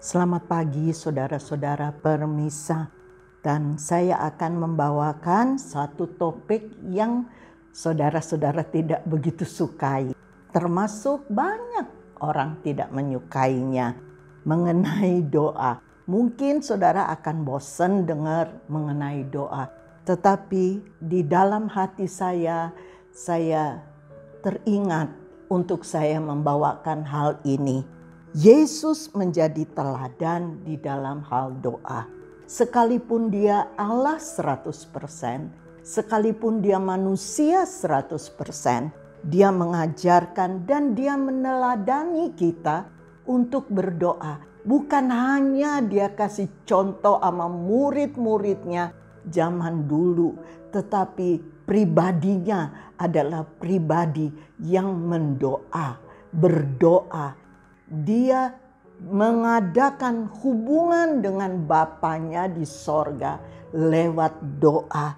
Selamat pagi saudara-saudara permisa, dan saya akan membawakan satu topik yang saudara-saudara tidak begitu sukai. Termasuk banyak orang tidak menyukainya, mengenai doa. Mungkin saudara akan bosan dengar mengenai doa. Tetapi di dalam hati saya teringat untuk saya membawakan hal ini. Yesus menjadi teladan di dalam hal doa. Sekalipun dia Allah 100%, sekalipun dia manusia 100%, dia mengajarkan dan dia meneladani kita untuk berdoa. Bukan hanya dia kasih contoh sama murid-muridnya zaman dulu, tetapi pribadinya adalah pribadi yang berdoa. Dia mengadakan hubungan dengan Bapanya di sorga lewat doa.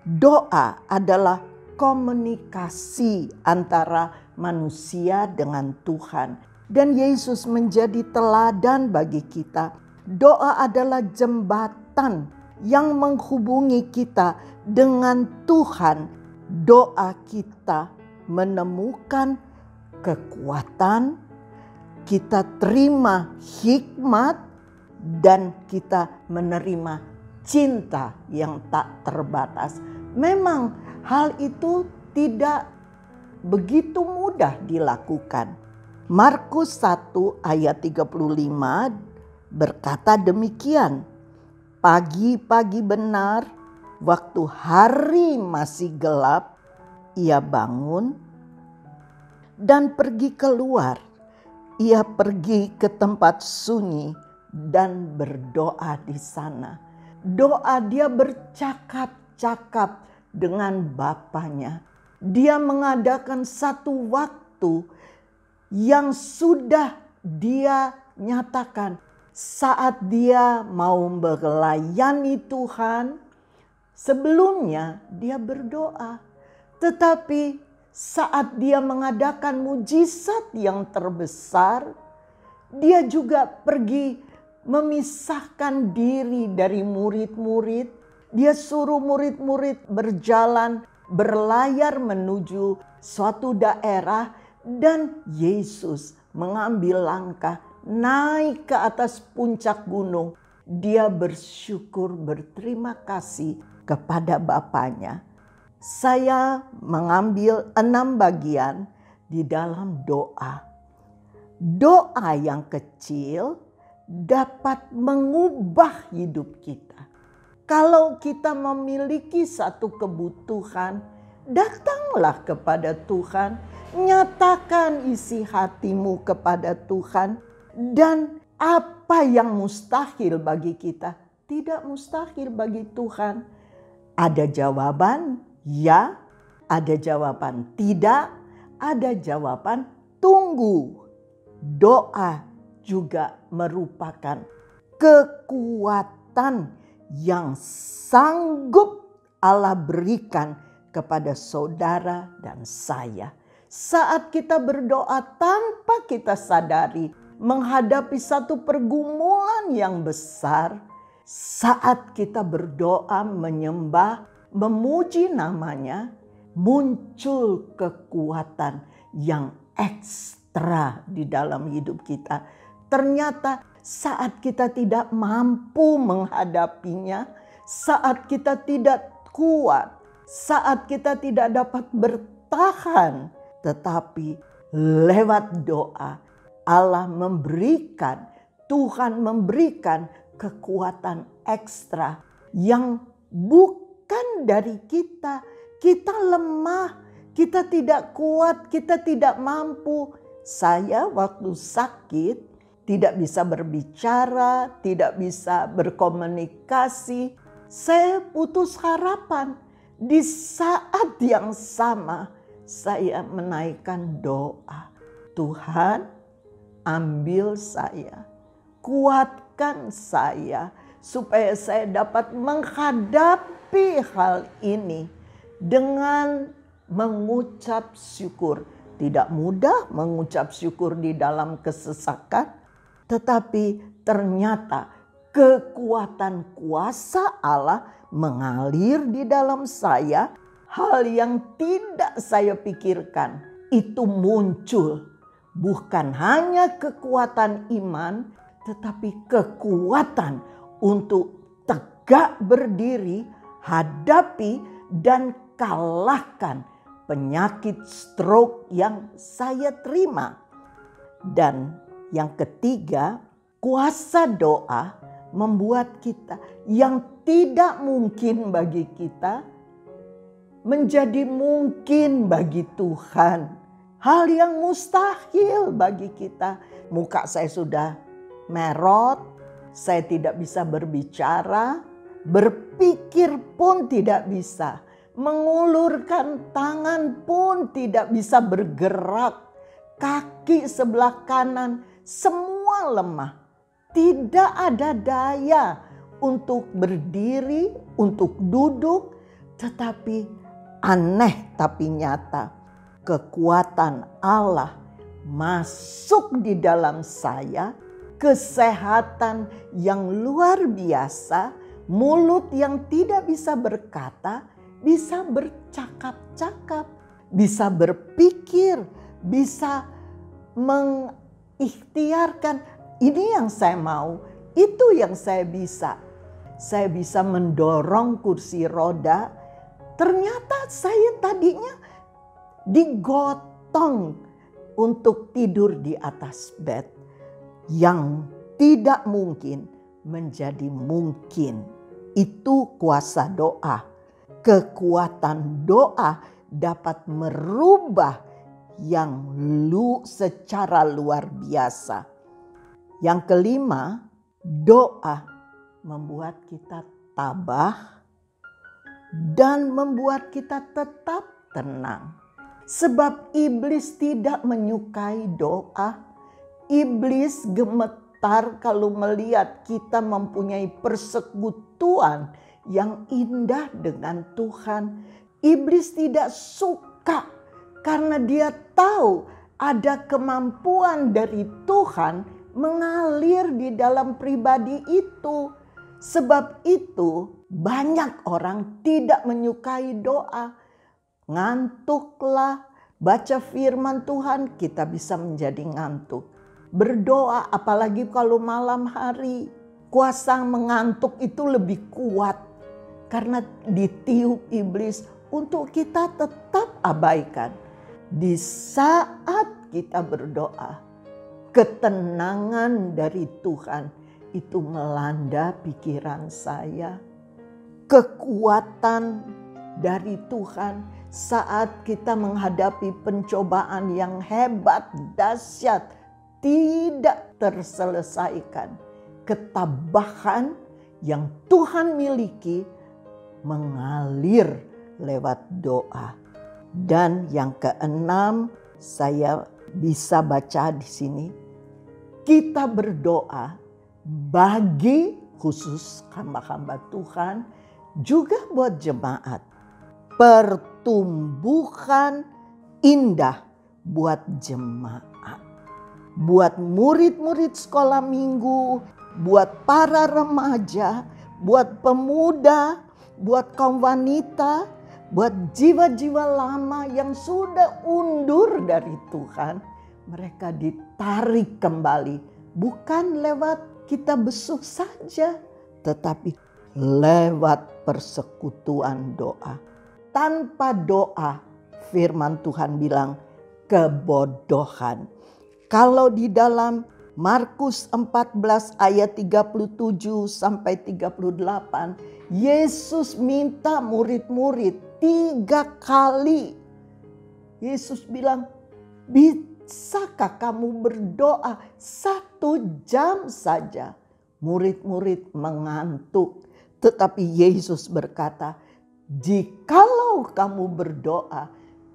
Doa adalah komunikasi antara manusia dengan Tuhan. Dan Yesus menjadi teladan bagi kita. Doa adalah jembatan yang menghubungi kita dengan Tuhan. Doa kita menemukan kekuatan, kita terima hikmat, dan kita menerima cinta yang tak terbatas. Memang hal itu tidak begitu mudah dilakukan. Markus 1 ayat 35 berkata demikian. Pagi-pagi benar, waktu hari masih gelap, ia bangun dan pergi keluar. Ia pergi ke tempat sunyi dan berdoa di sana. Doa dia bercakap-cakap dengan Bapanya. Dia mengadakan satu waktu yang sudah dia nyatakan saat dia mau melayani Tuhan. Sebelumnya dia berdoa, tetapi saat dia mengadakan mujizat yang terbesar, dia juga pergi memisahkan diri dari murid-murid. Dia suruh murid-murid berlayar menuju suatu daerah, dan Yesus mengambil langkah naik ke atas puncak gunung. Dia bersyukur, berterima kasih kepada Bapanya. Saya mengambil 6 bagian di dalam doa. Doa yang kecil dapat mengubah hidup kita. Kalau kita memiliki satu kebutuhan, datanglah kepada Tuhan, nyatakan isi hatimu kepada Tuhan, dan apa yang mustahil bagi kita tidak mustahil bagi Tuhan. Ada jawaban ya, ada jawaban tidak, ada jawaban tunggu. Doa juga merupakan kekuatan yang sanggup Allah berikan kepada saudara dan saya. Saat kita berdoa tanpa kita sadari menghadapi satu pergumulan yang besar, saat kita berdoa menyembah, memuji namanya, muncul kekuatan yang ekstra di dalam hidup kita. Ternyata saat kita tidak mampu menghadapinya, saat kita tidak kuat, saat kita tidak dapat bertahan, tetapi lewat doa Allah memberikan, Tuhan memberikan kekuatan ekstra yang bukan dari kita. Kita lemah, kita tidak kuat, kita tidak mampu. Saya waktu sakit tidak bisa berbicara, tidak bisa berkomunikasi. Saya putus harapan. Di saat yang sama saya menaikkan doa. Tuhan, ambil saya, kuatkan saya supaya saya dapat menghadapi hal ini dengan mengucap syukur. Tidak mudah mengucap syukur di dalam kesesakan, tetapi ternyata kekuatan kuasa Allah mengalir di dalam saya. Hal yang tidak saya pikirkan itu muncul. Bukan hanya kekuatan iman, tetapi kekuatan untuk tegak berdiri, hadapi dan kalahkan penyakit stroke yang saya terima. Dan yang ketiga, kuasa doa membuat kita yang tidak mungkin bagi kita menjadi mungkin bagi Tuhan. Hal yang mustahil bagi kita. Muka saya sudah merot, saya tidak bisa berbicara, berpikir pun tidak bisa, mengulurkan tangan pun tidak bisa bergerak, kaki sebelah kanan semua lemah. Tidak ada daya untuk berdiri, untuk duduk, tetapi aneh tapi nyata, kekuatan Allah masuk di dalam saya, kesehatan yang luar biasa, mulut yang tidak bisa berkata, bisa bercakap-cakap, bisa berpikir, bisa mengikhtiarkan, ini yang saya mau, itu yang saya bisa. Saya bisa mendorong kursi roda. Ternyata saya tadinya digotong untuk tidur di atas bed. Yang tidak mungkin menjadi mungkin. Itu kuasa doa. Kekuatan doa dapat merubah yang secara luar biasa. Yang kelima, doa membuat kita tabah dan membuat kita tetap tenang. Sebab iblis tidak menyukai doa. Iblis gemetar kalau melihat kita mempunyai persekutuan yang indah dengan Tuhan. Iblis tidak suka karena dia tahu ada kemampuan dari Tuhan mengalir di dalam pribadi itu. Sebab itu banyak orang tidak menyukai doa. Ngantuklah, baca firman Tuhan kita bisa menjadi ngantuk. Berdoa apalagi kalau malam hari, kuasa mengantuk itu lebih kuat. Karena ditiup iblis untuk kita tetap abaikan. Di saat kita berdoa, ketenangan dari Tuhan itu melanda pikiran saya. Kekuatan dari Tuhan saat kita menghadapi pencobaan yang hebat, dahsyat, tidak terselesaikan. Ketabahan yang Tuhan miliki mengalir lewat doa. Dan yang keenam, saya bisa baca di sini, kita berdoa bagi khusus hamba-hamba Tuhan, juga buat jemaat. Pertumbuhan indah buat jemaat. Buat murid-murid sekolah minggu, buat para remaja, buat pemuda, buat kaum wanita, buat jiwa-jiwa lama yang sudah undur dari Tuhan. Mereka ditarik kembali. Bukan lewat kita besuk saja, tetapi lewat persekutuan doa. Tanpa doa, firman Tuhan bilang, kebodohan. Kalau di dalam Markus 14 ayat 37 sampai 38, Yesus minta murid-murid 3 kali. Yesus bilang, bisakah kamu berdoa 1 jam saja? Murid-murid mengantuk. Tetapi Yesus berkata, jikalau kamu berdoa,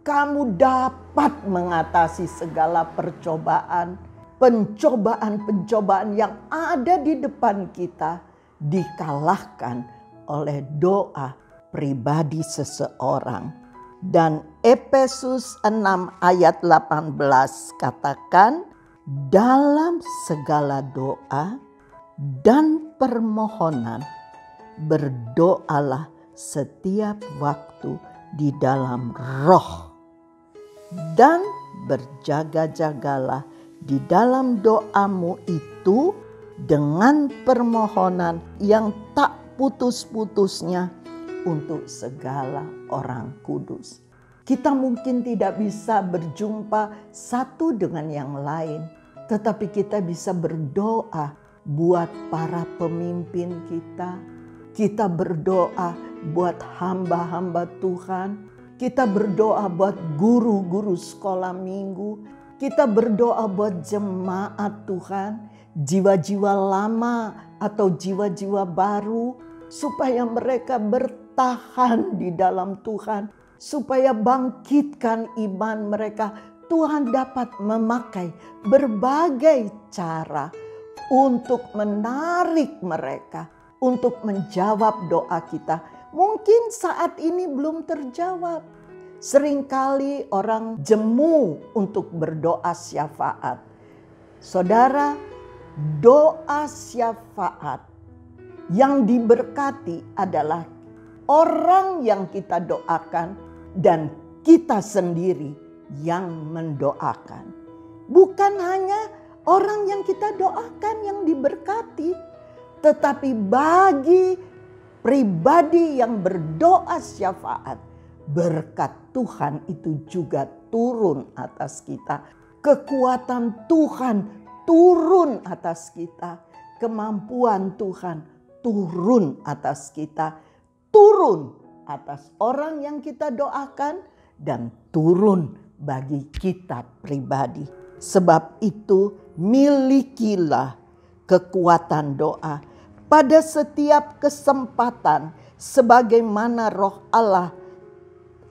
kamu dapat mengatasi segala percobaan. Pencobaan-pencobaan yang ada di depan kita dikalahkan oleh doa pribadi seseorang. Dan Efesus 6 ayat 18 katakan, dalam segala doa dan permohonan, berdoalah setiap waktu di dalam roh, dan berjaga-jagalah di dalam doamu itu dengan permohonan yang tak putus-putusnya untuk segala orang kudus. Kita mungkin tidak bisa berjumpa satu dengan yang lain, tetapi kita bisa berdoa buat para pemimpin kita. Kita berdoa buat hamba-hamba Tuhan. Kita berdoa buat guru-guru sekolah minggu. Kita berdoa buat jemaat Tuhan, jiwa-jiwa lama atau jiwa-jiwa baru, supaya mereka bertahan di dalam Tuhan, supaya bangkitkan iman mereka. Tuhan dapat memakai berbagai cara untuk menarik mereka, untuk menjawab doa kita. Mungkin saat ini belum terjawab. Seringkali orang jemu untuk berdoa syafaat. Saudara, doa syafaat yang diberkati adalah orang yang kita doakan dan kita sendiri yang mendoakan. Bukan hanya orang yang kita doakan yang diberkati, tetapi bagi pribadi yang berdoa syafaat, berkat Tuhan itu juga turun atas kita. Kekuatan Tuhan turun atas kita. Kemampuan Tuhan turun atas kita. Turun atas orang yang kita doakan dan turun bagi kita pribadi. Sebab itu milikilah kekuatan doa pada setiap kesempatan, sebagaimana Roh Allah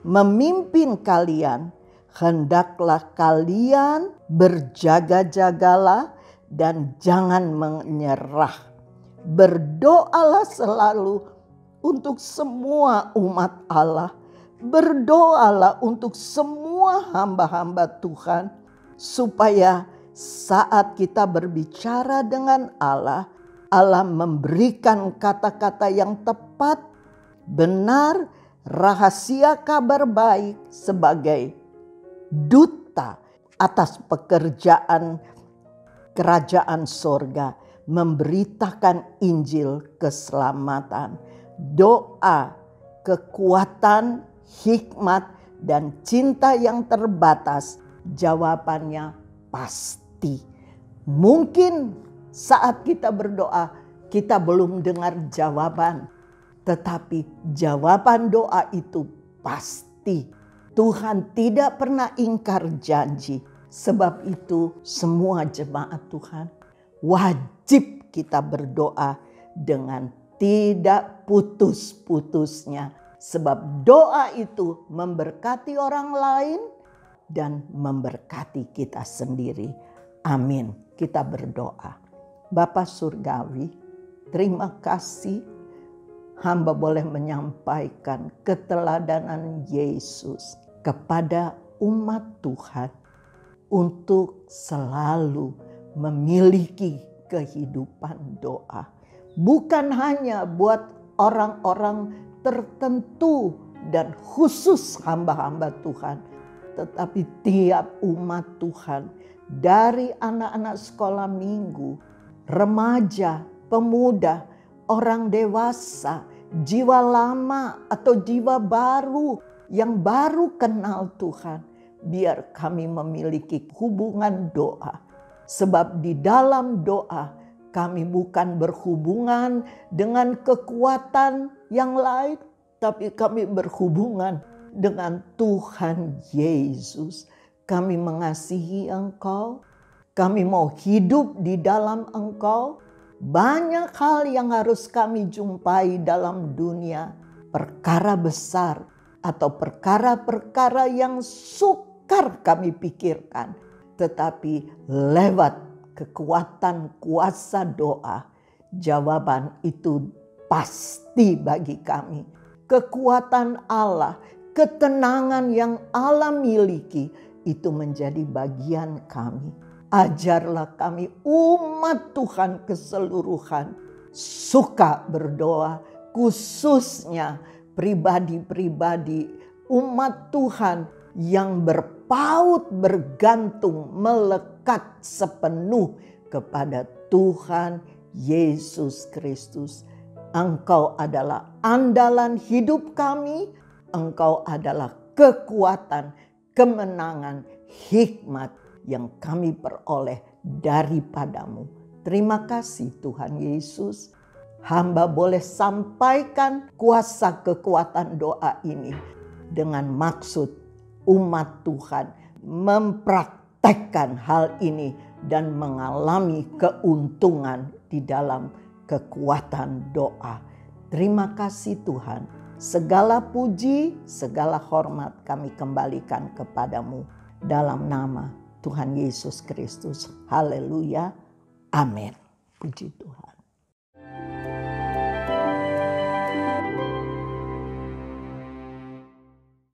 memimpin kalian. Hendaklah kalian berjaga-jagalah dan jangan menyerah. Berdoalah selalu untuk semua umat Allah. Berdoalah untuk semua hamba-hamba Tuhan, supaya saat kita berbicara dengan Allah, Allah memberikan kata-kata yang tepat, benar, rahasia kabar baik sebagai duta atas pekerjaan kerajaan sorga, memberitakan Injil keselamatan. Doa, kekuatan, hikmat, dan cinta yang terbatas, jawabannya pasti. Mungkin saat kita berdoa, kita belum dengar jawaban, tetapi jawaban doa itu pasti. Tuhan tidak pernah ingkar janji. Sebab itu semua jemaat Tuhan wajib kita berdoa dengan tidak putus-putusnya. Sebab doa itu memberkati orang lain dan memberkati kita sendiri. Amin. Kita berdoa. Bapa Surgawi, terima kasih hamba boleh menyampaikan keteladanan Yesus kepada umat Tuhan untuk selalu memiliki kehidupan doa. Bukan hanya buat orang-orang tertentu dan khusus hamba-hamba Tuhan, tetapi tiap umat Tuhan, dari anak-anak sekolah minggu, remaja, pemuda, orang dewasa, jiwa lama atau jiwa baru yang baru kenal Tuhan. Biar kami memiliki hubungan doa. Sebab di dalam doa kami bukan berhubungan dengan kekuatan yang lain, tapi kami berhubungan dengan Tuhan Yesus. Kami mengasihi Engkau, kami mau hidup di dalam Engkau. Banyak hal yang harus kami jumpai dalam dunia, perkara besar atau perkara-perkara yang sukar kami pikirkan, tetapi lewat kekuatan kuasa doa, jawaban itu pasti bagi kami. Kekuatan Allah, ketenangan yang Allah miliki, itu menjadi bagian kami. Ajarlah kami umat Tuhan keseluruhan suka berdoa, khususnya pribadi-pribadi umat Tuhan yang berpaut, bergantung, melekat sepenuh kepada Tuhan Yesus Kristus. Engkau adalah andalan hidup kami, Engkau adalah kekuatan, kemenangan, hikmat yang kami peroleh daripadamu. Terima kasih Tuhan Yesus. Hamba boleh sampaikan kuasa kekuatan doa ini dengan maksud umat Tuhan mempraktekkan hal ini dan mengalami keuntungan di dalam kekuatan doa. Terima kasih Tuhan. Segala puji, segala hormat kami kembalikan kepadamu dalam nama Tuhan Yesus Kristus. Haleluya. Amin. Puji Tuhan.